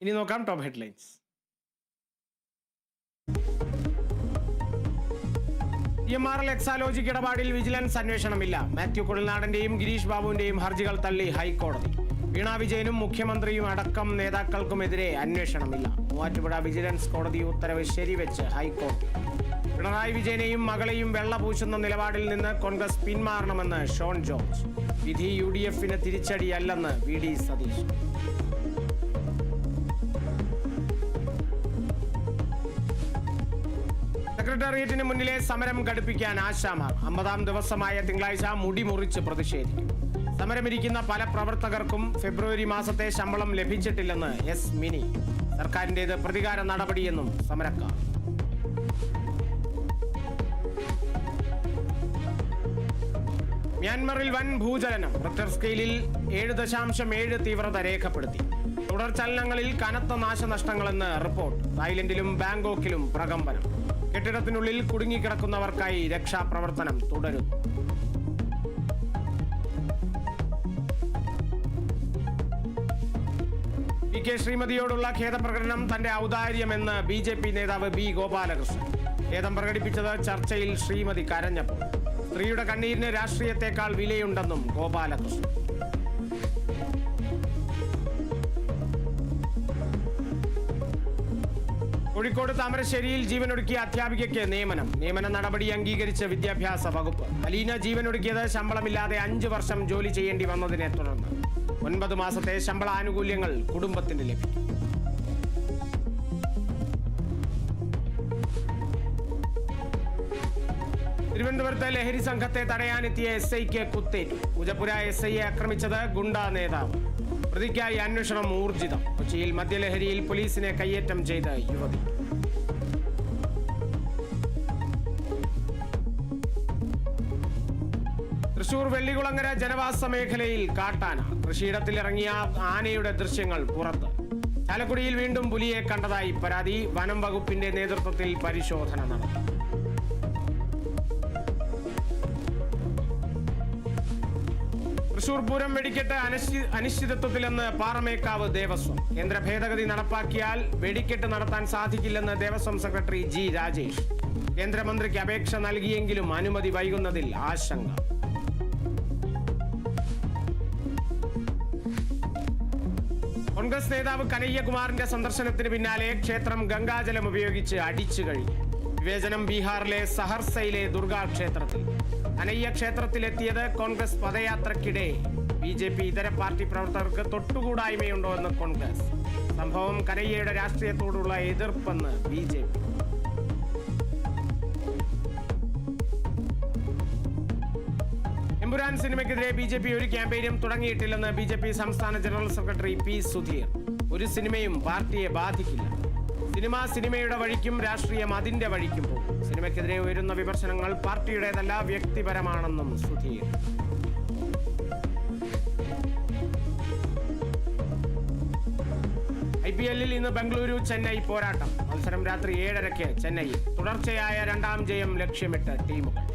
ഇനി നോക്കാം top headlines. TMRL Exalogic ഇടപാടിൽ വിജിലൻസ് അന്വേഷണമില്ല. മാത്യു കുഴൽനാടന്റെയും ഗിരീഷ് ബാബുവിന്റെയും ഹർജികൾ തള്ളി ഹൈക്കോടതി. വീണ വിജയനും മുഖ്യമന്ത്രിയും അടക്കം നേതാക്കൾക്കുമെതിരെ അന്വേഷണമില്ല. മൂവാറ്റുപുഴ വിജിലൻസ് കോടതി ഉത്തരവ് ശരിവെച്ച് ഹൈക്കോടതി. പിണറായി വിജയനെയും മകളെയും വെള്ളപൂശുന്ന നിലപാടിൽ നിന്ന് കോൺഗ്രസ് പിന്മാറണമെന്ന് ഷോൺ ജോർജ്. വിധി UDFന് തിരിച്ചടിയല്ലെന്ന് VD സതീശൻ. സെക്രട്ടേറിയറ്റിന് മുന്നിലെ സമരം ഘടിപ്പിക്കാൻ ആശാമാർ. 50-ാം ദിവസമായ തിങ്കളാഴ്ച മുടി മുറിച്ച് പ്രതിഷേധിക്കും. സമരമിരിക്കുന്ന പല പ്രവർത്തകർക്കും ഫെബ്രുവരി മാസത്തെ ശമ്പളം ലഭിച്ചിട്ടില്ലെന്ന് S മിനി. സർക്കാരിന്റേത് പ്രതികാര നടപടിയെന്നും സമരക്കാർ. മ്യാൻമറിൽ വൻ ഭൂചലനം. റിക്ടർ സ്കെയിലിൽ 7.7 തീവ്രത രേഖപ്പെടുത്തി. തുടർചലനങ്ങളിൽ കനത്ത നാശനഷ്ടങ്ങളെന്ന് റിപ്പോർട്ട്. തായ്ലൻഡിലും ബാങ്കോക്കിലും പ്രകമ്പനം. കെട്ടിടത്തിനുള്ളിൽ കുടുങ്ങിക്കിടക്കുന്നവർക്കായി രക്ഷാപ്രവർത്തനം തുടരുന്നു. PK ശ്രീമതിയോടുള്ള ഖേദപ്രകടനം തന്റെ ഔദാര്യമെന്ന് BJP നേതാവ് B ഗോപാലകൃഷ്ണൻ. ഖേദം പ്രകടിപ്പിച്ചത് ചർച്ചയിൽ ശ്രീമതി കരഞ്ഞപ്പോൾ. സ്ത്രീയുടെ കണ്ണീരിന് രാഷ്ട്രീയത്തെക്കാൾ വിലയുണ്ടെന്നും ഗോപാലകൃഷ്ണൻ. കോഴിക്കോട് താമരശ്ശേരിയിൽ ജീവനൊടുക്കിയ അധ്യാപികയ്ക്ക് നിയമന നടപടി അംഗീകരിച്ച് വിദ്യാഭ്യാസ വകുപ്പ്. അലീന ജീവനൊടുക്കിയത് ശമ്പളമില്ലാതെ 5 വർഷം ജോലി ചെയ്യേണ്ടി വന്നതിനെ തുടർന്ന്. 9 മാസത്തെ ശമ്പള ആനുകൂല്യങ്ങൾ കുടുംബത്തിന് ലഭിക്കും. തിരുവനന്തപുരത്ത് ലഹരി സംഘത്തെ തടയാനെത്തിയ SIക്ക് കുത്തേറ്റു. പൂജപ്പുര SIയെ ആക്രമിച്ചത് ഗുണ്ടാ നേതാവ്. പ്രതിക്കായി അന്വേഷണം ഊർജിതം. കൊച്ചിയിൽ മദ്യലഹരിയിൽ പോലീസിനെ കയ്യേറ്റം ചെയ്ത യുവതി. തൃശൂർ വെള്ളികുളങ്ങര ജനവാസ മേഖലയിൽ കാട്ടാന. കൃഷിയിടത്തിലിറങ്ങിയ ആനയുടെ ദൃശ്യങ്ങൾ പുറത്ത്. ചാലക്കുടിയിൽ വീണ്ടും പുലിയെ കണ്ടതായി പരാതി. വനം വകുപ്പിന്റെ നേതൃത്വത്തിൽ പരിശോധന നടത്തി. തൃശൂർ പൂരം വെടിക്കെട്ട് അനിശ്ചിതത്വത്തിലെന്ന് പാറമേക്കാവ് ദേവസ്വം. കേന്ദ്ര ഭേദഗതി നടപ്പാക്കിയാൽ വെടിക്കെട്ട് നടത്താൻ സാധിക്കില്ലെന്ന് ദേവസ്വം സെക്രട്ടറി G രാജേഷ്. കേന്ദ്രമന്ത്രിക്ക് അപേക്ഷ നൽകിയെങ്കിലും അനുമതി വൈകുന്നതിൽ ആശങ്ക. കോൺഗ്രസ് നേതാവ് കനയ്യകുമാറിന്റെ സന്ദർശനത്തിന് പിന്നാലെ ക്ഷേത്രം ഗംഗാജലം ഉപയോഗിച്ച് അടിച്ചു കഴിഞ്ഞു. വിവേചനം ബീഹാറിലെ സഹർസയിലെ ദുർഗാ ക്ഷേത്രത്തിൽ. കനയ്യ ക്ഷേത്രത്തിലെത്തിയത് കോൺഗ്രസ് പദയാത്രയ്ക്കിടെ. BJP ഇതര പാർട്ടി പ്രവർത്തകർക്ക് തൊട്ടുകൂടായ്മയുണ്ടോ എന്ന് കോൺഗ്രസ്. സംഭവം കനയ്യയുടെ രാഷ്ട്രീയത്തോടുള്ള എതിർപ്പെന്ന് BJP. എമ്പുരാൻ സിനിമയ്ക്കെതിരെ BJP ഒരു ക്യാമ്പയിനും തുടങ്ങിയിട്ടില്ലെന്ന് BJP സംസ്ഥാന ജനറൽ സെക്രട്ടറി P സുധീർ. ഒരു സിനിമയും പാർട്ടിയെ ബാധിക്കില്ല. സിനിമയുടെ വഴിക്കും രാഷ്ട്രീയം അതിന്റെ വഴിക്കും പോകും. സിനിമയ്ക്കെതിരെ ഉയരുന്ന വിമർശനങ്ങൾ പാർട്ടിയുടേതല്ല, വ്യക്തിപരമാണെന്നും സുധീർ. IPL-ൽ ഇന്ന് ബംഗളൂരു ചെന്നൈ പോരാട്ടം. മത്സരം രാത്രി 7:30 ചെന്നൈയിൽ. തുടർച്ചയായ 2ാം ജയം ലക്ഷ്യമിട്ട് ടീമുകൾ.